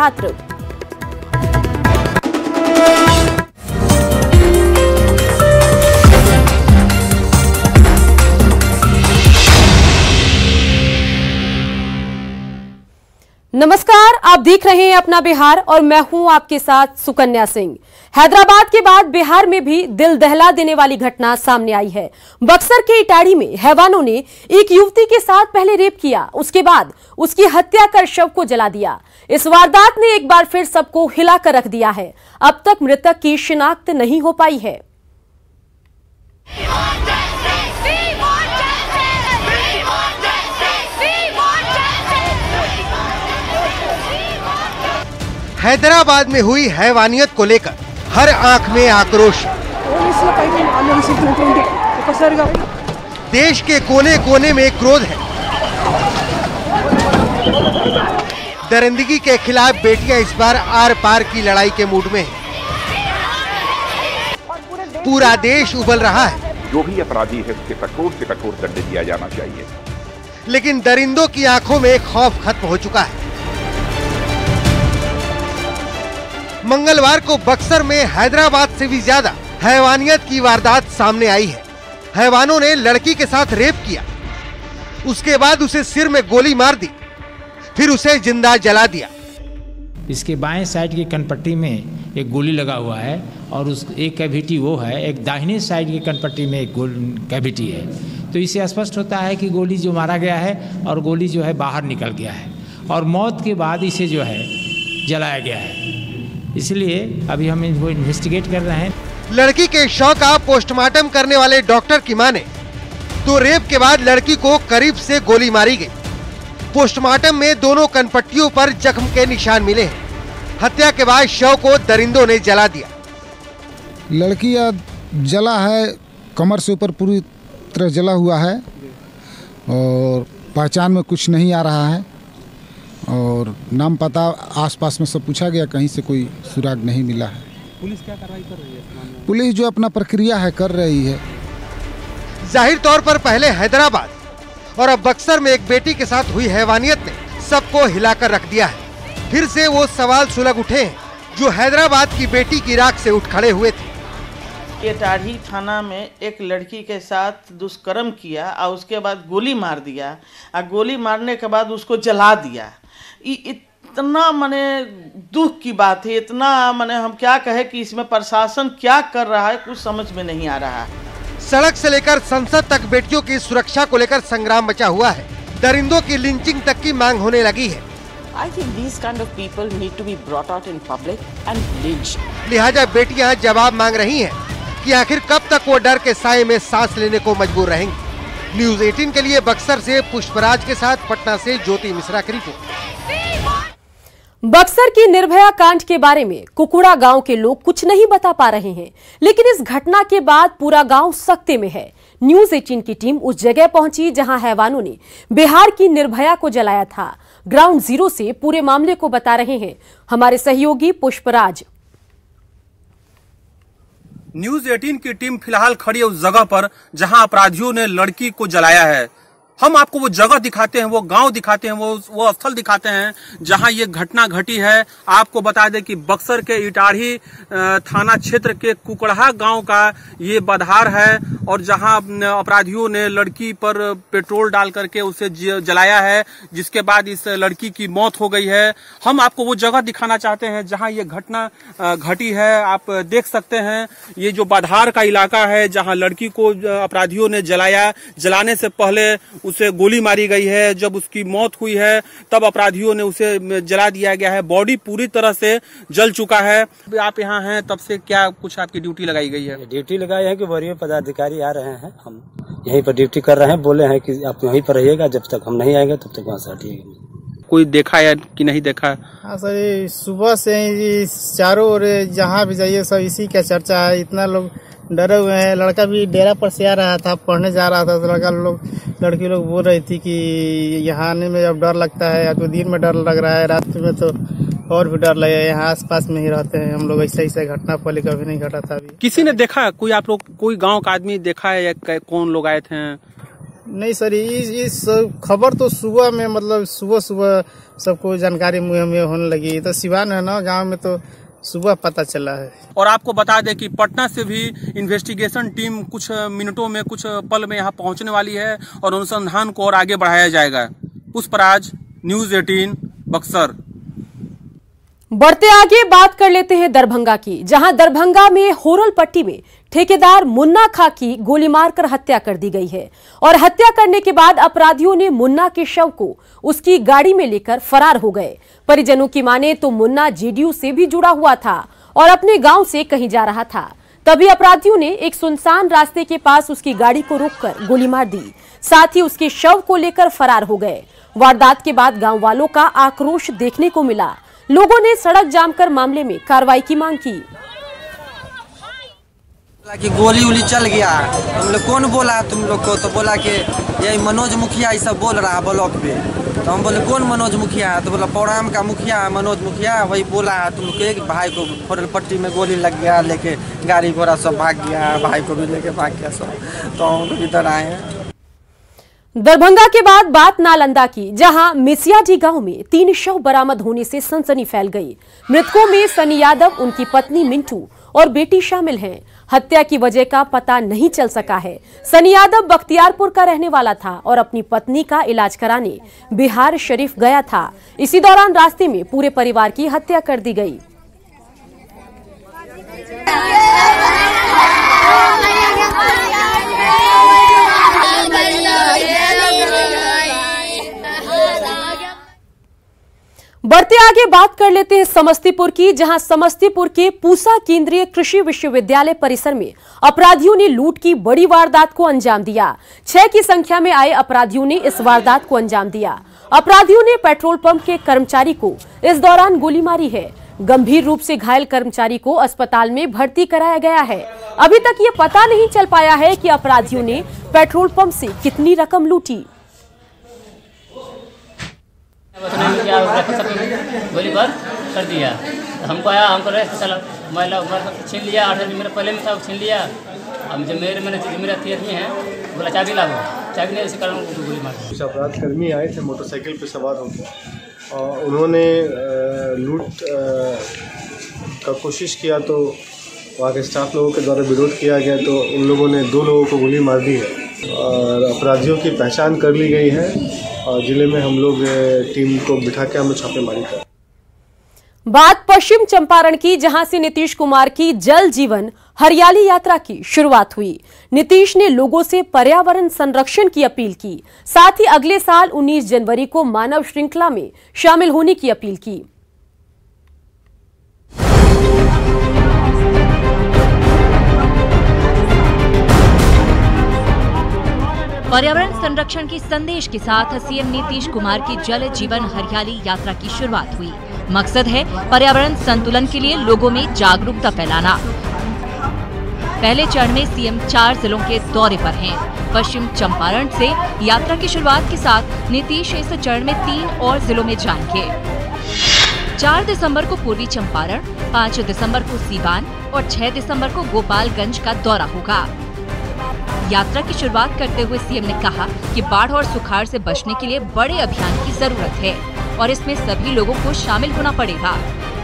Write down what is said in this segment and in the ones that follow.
छात्र। नमस्कार, आप देख रहे हैं अपना बिहार और मैं हूं आपके साथ सुकन्या सिंह। हैदराबाद के बाद बिहार में भी दिल दहला देने वाली घटना सामने आई है। बक्सर के इटाड़ी में हैवानों ने एक युवती के साथ पहले रेप किया, उसके बाद उसकी हत्या कर शव को जला दिया। इस वारदात ने एक बार फिर सबको हिलाकर रख दिया है। अब तक मृतक की शिनाख्त नहीं हो पाई है। हैदराबाद में हुई हैवानियत को लेकर हर आंख में आक्रोश। देश के कोने कोने में क्रोध है। दरिंदगी के खिलाफ बेटियां इस बार आर पार की लड़ाई के मूड में हैं। पूरा देश उबल रहा है। जो भी अपराधी है उसके कठोर से कठोर दंड दिया जाना चाहिए। लेकिन दरिंदों की आंखों में खौफ खत्म हो चुका है। मंगलवार को बक्सर में हैदराबाद से भी ज्यादा हैवानियत की वारदात सामने आई है। हैवानों ने लड़की के साथ रेप किया, उसके बाद उसे सिर में गोली मार दी, फिर उसे जिंदा जला दिया। इसके बाएं साइड की कनपट्टी में एक गोली लगा हुआ है और उस एक कैविटी वो है, एक दाहिने साइड की कनपट्टी में एक कैविटी है। तो इससे स्पष्ट होता है कि गोली जो मारा गया है और गोली जो है बाहर निकल गया है और मौत के बाद इसे जो है जलाया गया है। इसलिए अभी हम इनको इन्वेस्टिगेट कर रहे हैं। लड़की के शव का पोस्टमार्टम करने वाले डॉक्टर की माने तो रेप के बाद लड़की को करीब से गोली मारी गई। पोस्टमार्टम में दोनों कनपट्टियों पर जख्म के निशान मिले हैं। हत्या के बाद शव को दरिंदों ने जला दिया। लड़की जला है, कमर से ऊपर पूरी तरह जला हुआ है और पहचान में कुछ नहीं आ रहा है और नाम पता आसपास में सब पूछा गया, कहीं से कोई सुराग नहीं मिला है। पुलिस क्या कार्रवाई कर रही है? पुलिस जो अपना प्रक्रिया है कर रही है। जाहिर तौर पर पहले हैदराबाद और अब बक्सर में एक बेटी के साथ हुई हैवानियत ने सबको हिलाकर रख दिया है। फिर से वो सवाल सुलग उठे हैं जो हैदराबाद की बेटी की राख से उठ खड़े हुए थे। इटाड़ी थाना में एक लड़की के साथ दुष्कर्म किया और उसके बाद गोली मार दिया और गोली मारने के बाद उसको जला दिया। इतना माने दुख की बात है, इतना माने हम क्या कहे कि इसमें प्रशासन क्या कर रहा है कुछ समझ में नहीं आ रहा है। सड़क से लेकर संसद तक बेटियों की सुरक्षा को लेकर संग्राम मचा हुआ है। दरिंदों की लिंचिंग तक की मांग होने लगी है। I think these kind of people need to be brought out in public and lynched. लिहाजा बेटियां जवाब मांग रही हैं कि आखिर कब तक वो डर के साए में सांस लेने को मजबूर रहेंगी। न्यूज़ 18 के लिए बक्सर से पुष्पराज के साथ पटना से ज्योति मिश्रा की रिपोर्ट। बक्सर की निर्भया कांड के बारे में कुकुड़ा गांव के लोग कुछ नहीं बता पा रहे हैं, लेकिन इस घटना के बाद पूरा गांव सख्ते में है। न्यूज़ 18 की टीम उस जगह पहुंची जहां हैवानों ने बिहार की निर्भया को जलाया था। ग्राउंड जीरो से पूरे मामले को बता रहे हैं हमारे सहयोगी पुष्पराज। न्यूज़ 18 की टीम फिलहाल खड़ी है उस जगह पर जहां अपराधियों ने लड़की को जलाया है। हम आपको वो जगह दिखाते हैं, वो गांव दिखाते हैं, वो स्थल दिखाते हैं जहां ये घटना घटी है। आपको बता दें कि बक्सर के इटाड़ी थाना क्षेत्र के कुकड़हा गांव का ये बधार है और जहां अपराधियों ने लड़की पर पेट्रोल डाल करके उसे जलाया है, जिसके बाद इस लड़की की मौत हो गई है। हम आपको वो जगह दिखाना चाहते हैं जहां ये घटना घटी है। आप देख सकते हैं ये जो बधार का इलाका है जहां लड़की को अपराधियों ने जलाया। जलाने से पहले उसे गोली मारी गई है। जब उसकी मौत हुई है तब अपराधियों ने उसे जला दिया गया है। बॉडी पूरी तरह से जल चुका है। आप यहाँ हैं तब से क्या कुछ आपकी ड्यूटी लगाई गई है? ड्यूटी लगाई है कि वरीय पदाधिकारी आ रहे हैं, हम यहीं पर ड्यूटी कर रहे हैं। बोले हैं कि आप यहीं पर रहिएगा, जब तक हम नहीं आएंगे तब तक वहाँ से हटिएगा। कोई देखा है कि नहीं देखा? हाँ सर, सुबह से चारों ओर जहाँ भी जाइए सब इसी का चर्चा है। इतना लोग डरे हुए हैं। लड़का भी डेरा पर से आ रहा था, पढ़ने जा रहा था, तो लड़की लोग बोल रही थी कि यहाँ आने में अब डर लगता है, या तो दिन में डर लग रहा है, रात में तो और भी डर लगेगा। यहाँ आसपास में ही रहते हैं हम लोग। ऐसे घटना पहले कभी नहीं घटा था। अभी किसी ने देखा? कोई आप लोग कोई गांव का आदमी देखा है या कौन लोग आए थे? नहीं सर, इस खबर तो सुबह में मतलब सुबह सबको जानकारी मुहैया में होने लगी। तो सिवान है ना, गांव में तो सुबह पता चला है। और आपको बता दें कि पटना से भी इन्वेस्टिगेशन टीम कुछ मिनटों में, कुछ पल में यहाँ पहुंचने वाली है और अनुसंधान को और आगे बढ़ाया जाएगा। पुष्पराज, न्यूज़ 18, बक्सर। बढ़ते आगे बात कर लेते हैं दरभंगा की, जहां दरभंगा में होरल पट्टी में ठेकेदार मुन्ना खां की गोली मारकर हत्या कर दी गई है और हत्या करने के बाद अपराधियों ने मुन्ना के शव को उसकी गाड़ी में लेकर फरार हो गए। परिजनों की माने तो मुन्ना जेडीयू से भी जुड़ा हुआ था और अपने गांव से कहीं जा रहा था। तभी अपराधियों ने एक सुनसान रास्ते के पास उसकी गाड़ी को रोककर गोली मार दी, साथ ही उसके शव को लेकर फरार हो गए। वारदात के बाद गाँव वालों का आक्रोश देखने को मिला। लोगों ने सड़क जाम कर मामले में कार्रवाई की मांग की। कि गोली उली चल गया, हम लोग कौन बोला तुम लोग को? तो बोला कि यही मनोज मुखिया ये सब बोल रहा है ब्लॉक पे। तो हम बोले कौन मनोज मुखिया? तो बोला पौराम का मुखिया मनोज मुखिया, वही बोला है तुम लोग एक भाई को होटल पट्टी में गोली लग गया, लेके गाड़ी घोड़ा सब भाग गया, भाई को भी लेके भाग गया सब। तो हम लोग इधर आए हैं। दरभंगा के बाद बात नालंदा की, जहां मिसियाडी गांव में 3 शव बरामद होने से सनसनी फैल गई। मृतकों में सनी यादव, उनकी पत्नी मिंटू और बेटी शामिल हैं। हत्या की वजह का पता नहीं चल सका है। सनी यादव बख्तियारपुर का रहने वाला था और अपनी पत्नी का इलाज कराने बिहार शरीफ गया था। इसी दौरान रास्ते में पूरे परिवार की हत्या कर दी गई। बढ़ते आगे बात कर लेते हैं समस्तीपुर की, जहां समस्तीपुर के पूसा केंद्रीय कृषि विश्वविद्यालय परिसर में अपराधियों ने लूट की बड़ी वारदात को अंजाम दिया। 6 की संख्या में आए अपराधियों ने इस वारदात को अंजाम दिया। अपराधियों ने पेट्रोल पंप के कर्मचारी को इस दौरान गोली मारी है। गंभीर रूप से घायल कर्मचारी को अस्पताल में भर्ती कराया गया है। अभी तक ये पता नहीं चल पाया है कि अपराधियों ने पेट्रोल पंप से कितनी रकम लूटी। गोली बार कर दिया, हमको आया, हमको महिला छीन लिया। 8 दिन मेरे पहले में था, छीन लिया। अब जब मेरे हथियार में है, बोला चाबी लाओ, चाबी नहीं, इसी कारण गोली मार। कुछ अपराध कर्मी आए थे मोटरसाइकिल पर सवार होकर और उन्होंने लूट का कोशिश किया, तो वहाँ के स्टाफ लोगों के द्वारा विरोध किया गया, तो इन लोगों ने 2 लोगों को गोली मार दी है और अपराधियों की पहचान कर ली गई है और जिले में हम लोग टीम को बिठा के हमें छापेमारी कर। बात पश्चिम चंपारण की, जहां से नीतीश कुमार की जल जीवन हरियाली यात्रा की शुरुआत हुई। नीतीश ने लोगों से पर्यावरण संरक्षण की अपील की, साथ ही अगले साल 19 जनवरी को मानव श्रृंखला में शामिल होने की अपील की। पर्यावरण संरक्षण के संदेश के साथ सीएम नीतीश कुमार की जल जीवन हरियाली यात्रा की शुरुआत हुई। मकसद है पर्यावरण संतुलन के लिए लोगों में जागरूकता फैलाना। पहले चरण में सीएम 4 जिलों के दौरे पर हैं। पश्चिम चंपारण से यात्रा की शुरुआत के साथ नीतीश इस चरण में 3 और जिलों में जाएंगे। 4 दिसंबर को पूर्वी चंपारण, 5 दिसंबर को सीवान और 6 दिसंबर को गोपालगंज का दौरा होगा। यात्रा की शुरुआत करते हुए सीएम ने कहा कि बाढ़ और सुखाड़ से बचने के लिए बड़े अभियान की जरूरत है और इसमें सभी लोगों को शामिल होना पड़ेगा।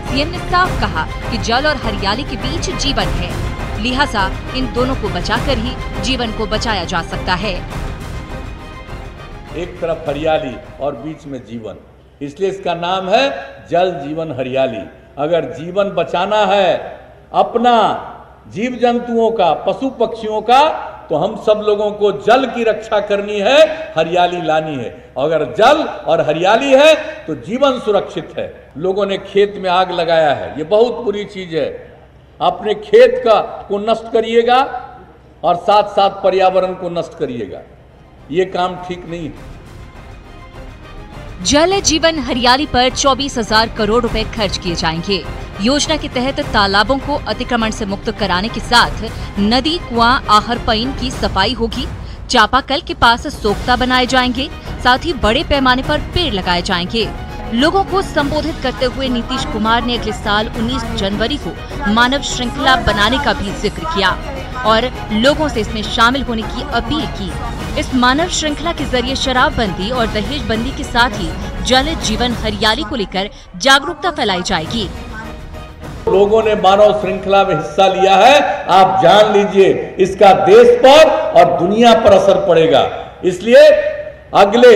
सीएम ने साफ कहा कि जल और हरियाली के बीच जीवन है, लिहाजा इन दोनों को बचाकर ही जीवन को बचाया जा सकता है। एक तरफ हरियाली और बीच में जीवन, इसलिए इसका नाम है जल जीवन हरियाली। अगर जीवन बचाना है अपना, जीव जंतुओं का, पशु पक्षियों का, तो हम सब लोगों को जल की रक्षा करनी है, हरियाली लानी है। अगर जल और हरियाली है तो जीवन सुरक्षित है। लोगों ने खेत में आग लगाया है, ये बहुत बुरी चीज है। अपने खेत को नष्ट करिएगा और साथ साथ पर्यावरण को नष्ट करिएगा, ये काम ठीक नहीं है। जल जीवन हरियाली पर 24,000 करोड़ रुपए खर्च किए जाएंगे। योजना के तहत तालाबों को अतिक्रमण से मुक्त कराने के साथ नदी, कुआं, आहर पईन की सफाई होगी। चापाकल के पास सोख्ता बनाए जाएंगे, साथ ही बड़े पैमाने पर पेड़ लगाए जाएंगे। लोगों को संबोधित करते हुए नीतीश कुमार ने अगले साल 19 जनवरी को मानव श्रृंखला बनाने का भी जिक्र किया और लोगों से इसमें शामिल होने की अपील की। इस मानव श्रृंखला के जरिए शराबबंदी और दहेज बंदी के साथ ही जल जीवन हरियाली को लेकर जागरूकता फैलाई जाएगी। लोगों ने मानव श्रृंखला में हिस्सा लिया है, आप जान लीजिए इसका देश पर और दुनिया पर असर पड़ेगा। इसलिए अगले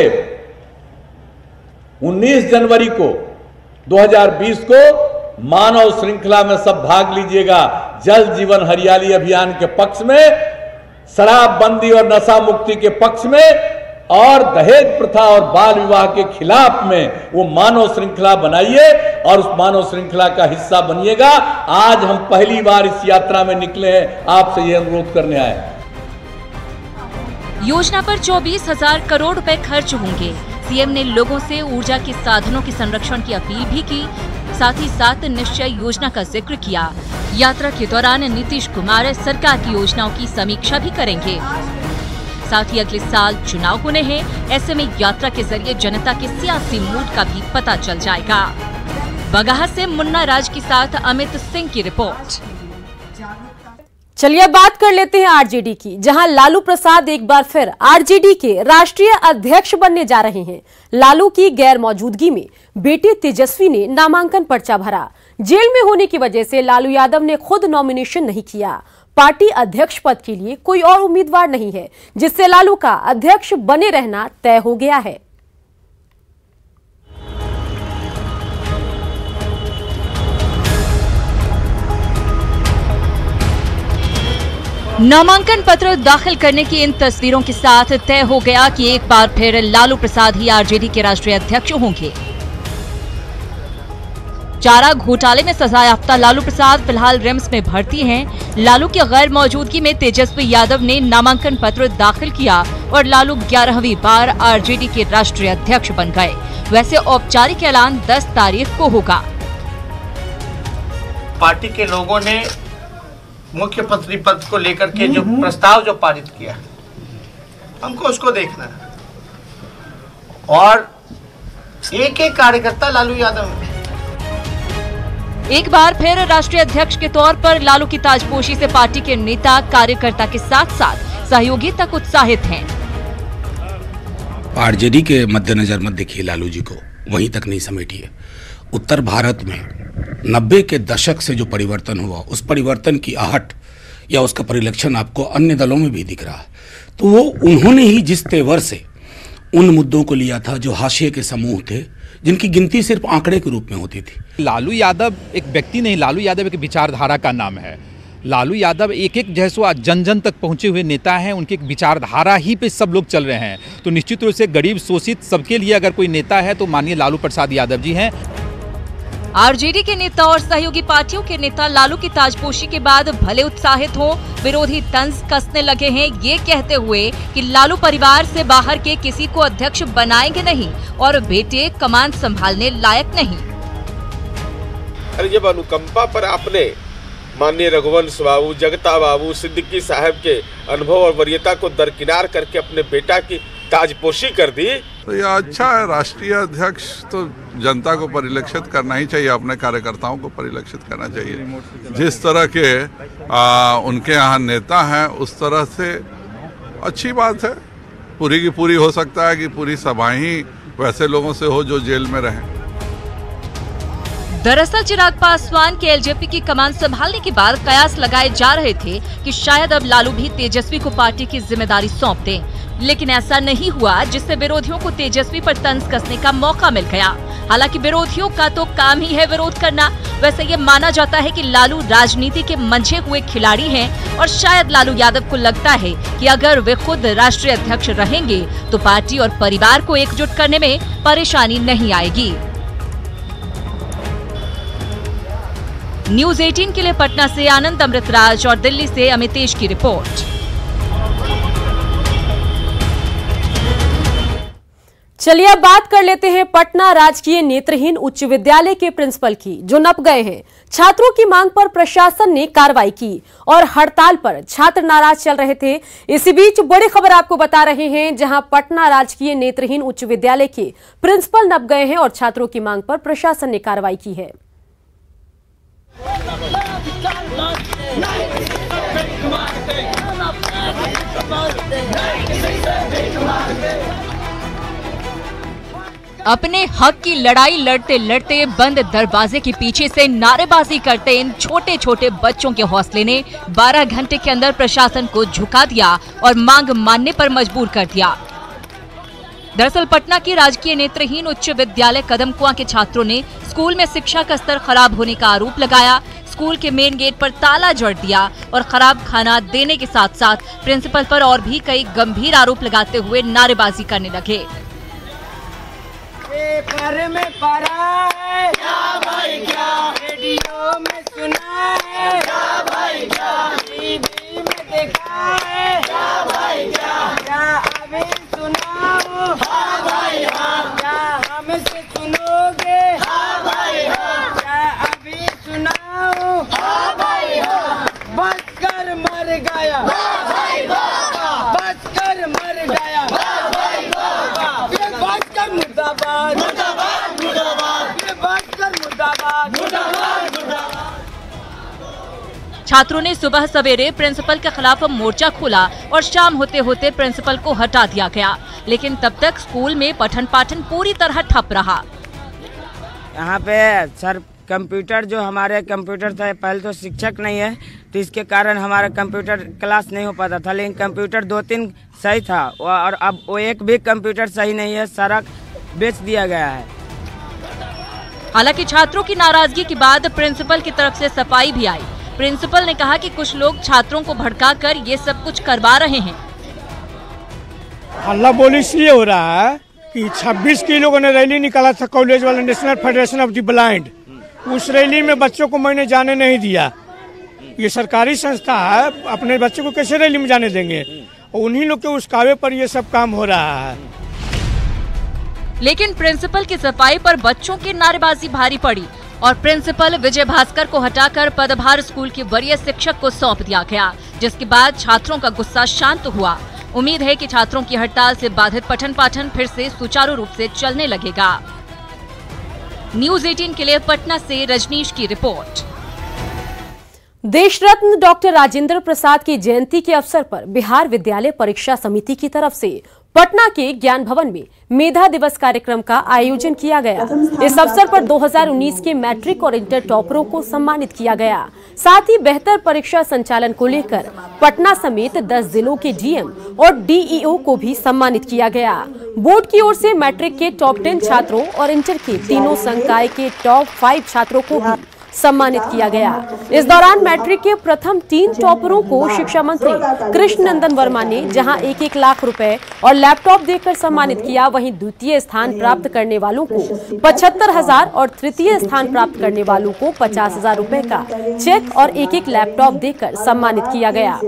19 जनवरी को 2020 को मानव श्रृंखला में सब भाग लीजिएगा। जल जीवन हरियाली अभियान के पक्ष में, शराबबंदी और नशा मुक्ति के पक्ष में और दहेज प्रथा और बाल विवाह के खिलाफ में वो मानव श्रृंखला बनाइए और उस मानव श्रृंखला का हिस्सा बनिएगा। आज हम पहली बार इस यात्रा में निकले हैं, आपसे ये अनुरोध करने आए। योजना पर 24,000 करोड़ रुपए खर्च होंगे। सीएम ने लोगों से ऊर्जा के साधनों के संरक्षण की अपील भी की। साथ ही साथ निश्चय योजना का जिक्र किया। यात्रा के दौरान नीतीश कुमार सरकार की योजनाओं की समीक्षा भी करेंगे। साथ ही अगले साल चुनाव होने हैं, ऐसे में यात्रा के जरिए जनता के सियासी मूड का भी पता चल जाएगा। बगहा से मुन्ना राज के साथ अमित सिंह की रिपोर्ट। चलिए अब बात कर लेते हैं आरजेडी की, जहां लालू प्रसाद एक बार फिर आरजेडी के राष्ट्रीय अध्यक्ष बनने जा रहे हैं। लालू की गैर मौजूदगी में बेटे तेजस्वी ने नामांकन पर्चा भरा। जेल में होने की वजह से लालू यादव ने खुद नॉमिनेशन नहीं किया। पार्टी अध्यक्ष पद के लिए कोई और उम्मीदवार नहीं है, जिससे लालू का अध्यक्ष बने रहना तय हो गया है। नामांकन पत्र दाखिल करने की इन तस्वीरों के साथ तय हो गया कि एक बार फिर लालू प्रसाद ही आरजेडी के राष्ट्रीय अध्यक्ष होंगे। चारा घोटाले में सजायाफ्ता लालू प्रसाद फिलहाल रिम्स में भर्ती हैं। लालू की गैर मौजूदगी में तेजस्वी यादव ने नामांकन पत्र दाखिल किया और लालू 11वीं बार आरजेडी के राष्ट्रीय अध्यक्ष बन गए। वैसे औपचारिक ऐलान 10 तारीख को होगा। पार्टी के लोगों ने मुख्यमंत्री पद को लेकर के जो प्रस्ताव जो पारित किया, हमको उसको देखना है और एक एक कार्यकर्ता लालू यादव है। एक बार फिर राष्ट्रीय अध्यक्ष के तौर पर लालू की ताजपोशी से पार्टी के नेता कार्यकर्ता के साथ साथ सहयोगी तक उत्साहित हैं। आरजेडी के मद्देनजर मत देखिए लालू जी को, वहीं तक नहीं समेटिए। उत्तर भारत में 90 के दशक से जो परिवर्तन हुआ, उस परिवर्तन की आहट या उसका परिलक्षण आपको अन्य दलों में भी दिख रहा है। तो वो उन्होंने ही जिस तेवर से उन मुद्दों को लिया था जो हाशिए के समूह थे, जिनकी गिनती सिर्फ आंकड़े के रूप में होती थी। लालू यादव एक व्यक्ति नहीं, लालू यादव एक विचारधारा का नाम है। लालू यादव एक एक जैसो जन जन तक पहुंचे हुए नेता हैं, उनकी एक विचारधारा ही पे सब लोग चल रहे हैं। तो निश्चित रूप से गरीब शोषित सबके लिए अगर कोई नेता है तो माननीय लालू प्रसाद यादव जी हैं। आरजेडी के नेता और सहयोगी पार्टियों के नेता लालू की ताजपोशी के बाद भले उत्साहित हो, विरोधी तंज कसने लगे हैं ये कहते हुए कि लालू परिवार से बाहर के किसी को अध्यक्ष बनाएंगे नहीं और बेटे कमान संभालने लायक नहीं। अरे जब अनुकंपा पर आपने माननीय रघुवंश बाबू, जगता बाबू, सिद्दीकी साहब के अनुभव और वरीयता को दरकिनार करके अपने बेटा की ताजपोशी कर दी, तो यह अच्छा है। राष्ट्रीय अध्यक्ष तो जनता को परिलक्षित करना ही चाहिए, अपने कार्यकर्ताओं को परिलक्षित करना चाहिए। जिस तरह के उनके यहाँ नेता हैं, उस तरह से अच्छी बात है। पूरी की पूरी हो सकता है कि पूरी सभाएं ही वैसे लोगों से हो जो जेल में रहें। दरअसल चिराग पासवान के एलजेपी की कमान संभालने के बाद कयास लगाए जा रहे थे कि शायद अब लालू भी तेजस्वी को पार्टी की जिम्मेदारी सौंप दें, लेकिन ऐसा नहीं हुआ, जिससे विरोधियों को तेजस्वी पर तंज कसने का मौका मिल गया। हालांकि विरोधियों का तो काम ही है विरोध करना। वैसे ये माना जाता है कि लालू राजनीति के मंझे हुए खिलाड़ी हैं और शायद लालू यादव को लगता है कि अगर वे खुद राष्ट्रीय अध्यक्ष रहेंगे तो पार्टी और परिवार को एकजुट करने में परेशानी नहीं आएगी। न्यूज़ 18 के लिए पटना से आनंद अमृतराज और दिल्ली से अमितेश की रिपोर्ट। चलिए अब बात कर लेते हैं पटना राजकीय नेत्रहीन उच्च विद्यालय के प्रिंसिपल की, जो नप गए हैं। छात्रों की मांग पर प्रशासन ने कार्रवाई की और हड़ताल पर छात्र नाराज चल रहे थे। इसी बीच बड़ी खबर आपको बता रहे हैं, जहां पटना राजकीय नेत्रहीन उच्च विद्यालय के प्रिंसिपल नप गए हैं और छात्रों की मांग पर प्रशासन ने कार्रवाई की है। अपने हक की लड़ाई लड़ते लड़ते बंद दरवाजे के पीछे से नारेबाजी करते इन छोटे छोटे बच्चों के हौसले ने 12 घंटे के अंदर प्रशासन को झुका दिया और मांग मानने पर मजबूर कर दिया। दरअसल पटना के राजकीय नेत्रहीन उच्च विद्यालय कदमकुआं के छात्रों ने स्कूल में शिक्षा का स्तर खराब होने का आरोप लगाया। स्कूल के मेन गेट पर ताला जड़ दिया और खराब खाना देने के साथ साथ प्रिंसिपल पर और भी कई गंभीर आरोप लगाते हुए नारेबाजी करने लगे। पेपर में पढ़ा है क्या भाई क्या, रेडियो में सुना है क्या भाई क्या, टीवी में देखा है क्या भाई क्या अभी सुनाओ हाँ भाई हाँ, क्या हमसे सुनोगे हाँ भाई हाँ, क्या अभी सुनाओ हाँ भाई हाँ, बस कर मर गया भाई बस कर मर गया भाई बस कर मुर्दाबाद मुर्दाबाद मुर्दाबाद, ये बस कर मुर्दाबाद मुर्दाबाद मुर्दाबाद। छात्रों ने सुबह सवेरे प्रिंसिपल के खिलाफ मोर्चा खोला और शाम होते होते प्रिंसिपल को हटा दिया गया, लेकिन तब तक स्कूल में पठन पाठन पूरी तरह ठप रहा। यहाँ पे सर कंप्यूटर जो हमारे कंप्यूटर था, पहले तो शिक्षक नहीं है तो इसके कारण हमारा कंप्यूटर क्लास नहीं हो पाता था, लेकिन कंप्यूटर 2-3 सही था और अब वो एक भी कंप्यूटर सही नहीं है, सारा बेच दिया गया है। हालांकि छात्रों की नाराजगी के बाद प्रिंसिपल की तरफ से सफाई भी आई। प्रिंसिपल ने कहा कि कुछ लोग छात्रों को भड़काकर ये सब कुछ करवा रहे हैं। हल्ला बोली इसलिए हो रहा है कि 26 के लोगों ने रैली निकाला था कॉलेज वाला, national federation of the blind. उस रैली में बच्चों को मैंने जाने नहीं दिया। ये सरकारी संस्था है, अपने बच्चों को कैसे रैली में जाने देंगे? उन्हीं लोग के उस्कावे पर ये सब काम हो रहा है। लेकिन प्रिंसिपल की सफाई पर बच्चों की नारेबाजी भारी पड़ी और प्रिंसिपल विजय भास्कर को हटाकर पदभार स्कूल के वरीय शिक्षक को सौंप दिया गया, जिसके बाद छात्रों का गुस्सा शांत हुआ। उम्मीद है कि छात्रों की हड़ताल से बाधित पठन पाठन फिर से सुचारू रूप से चलने लगेगा। न्यूज़ 18 के लिए पटना से रजनीश की रिपोर्ट। देश रत्न डॉक्टर राजेंद्र प्रसाद की जयंती के अवसर पर बिहार विद्यालय परीक्षा समिति की तरफ से पटना के ज्ञान भवन में मेधा दिवस कार्यक्रम का आयोजन किया गया। इस अवसर पर 2019 के मैट्रिक और इंटर टॉपरों को सम्मानित किया गया। साथ ही बेहतर परीक्षा संचालन को लेकर पटना समेत 10 जिलों के डीएम और डीईओ को भी सम्मानित किया गया। बोर्ड की ओर से मैट्रिक के टॉप 10 छात्रों और इंटर के तीनों संकाय के टॉप 5 छात्रों को भी सम्मानित किया गया। इस दौरान मैट्रिक के प्रथम 3 टॉपरों को शिक्षा मंत्री कृष्ण नंदन वर्मा ने जहां 1-1 लाख रुपए और लैपटॉप देकर सम्मानित किया, वहीं द्वितीय स्थान प्राप्त करने वालों को 75,000 और तृतीय स्थान प्राप्त करने वालों को 50,000 रुपए का चेक और 1-1 लैपटॉप देकर सम्मानित किया गया।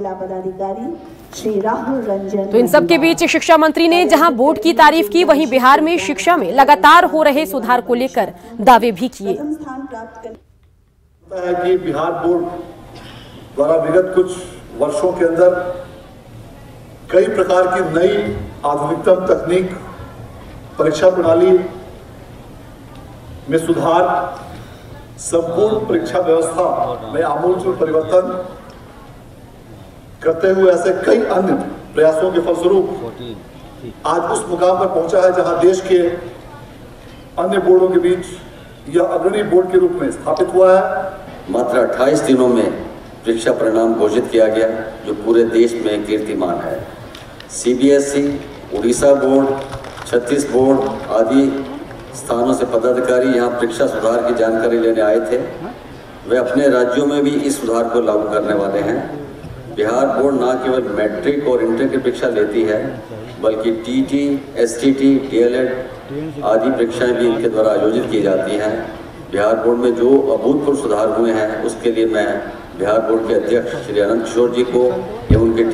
तो इन सब के बीच शिक्षा मंत्री ने जहां बोर्ड की तारीफ की, वहीं बिहार में शिक्षा में लगातार हो रहे सुधार को लेकर दावे भी किए। है कि बिहार बोर्ड द्वारा विगत कुछ वर्षों के अंदर कई प्रकार की नई आधुनिकतम तकनीक, परीक्षा प्रणाली में सुधार, संपूर्ण परीक्षा व्यवस्था में आमूलचूल परिवर्तन करते हुए ऐसे कई अन्य प्रयासों के फलस्वरूप आज उस मुकाम पर पहुंचा है जहां देश के अन्य बोर्डों के बीच यह अग्रणी बोर्ड के रूप में स्थापित हुआ है। मात्र 28 दिनों में परीक्षा परिणाम घोषित किया गया, जो पूरे देश में कीर्तिमान है। सीबीएसई, उड़ीसा बोर्ड, छत्तीस बोर्ड आदि स्थानों से पदाधिकारी यहाँ परीक्षा सुधार की जानकारी लेने आए थे। वे अपने राज्यों में भी इस सुधार को लागू करने वाले हैं। बिहार बोर्ड न केवल मैट्रिक और इंटर की परीक्षा लेती है, बल्कि टीटी, एसटीटी, डीएलएड आदि परीक्षाएं भी इनके द्वारा आयोजित की जाती हैं। बिहार बोर्ड में जो अभूतपूर्व सुधार हुए हैं, उसके लिए मैं बिहार बोर्ड के अध्यक्ष श्री अनंत किशोर जी को एवं उनके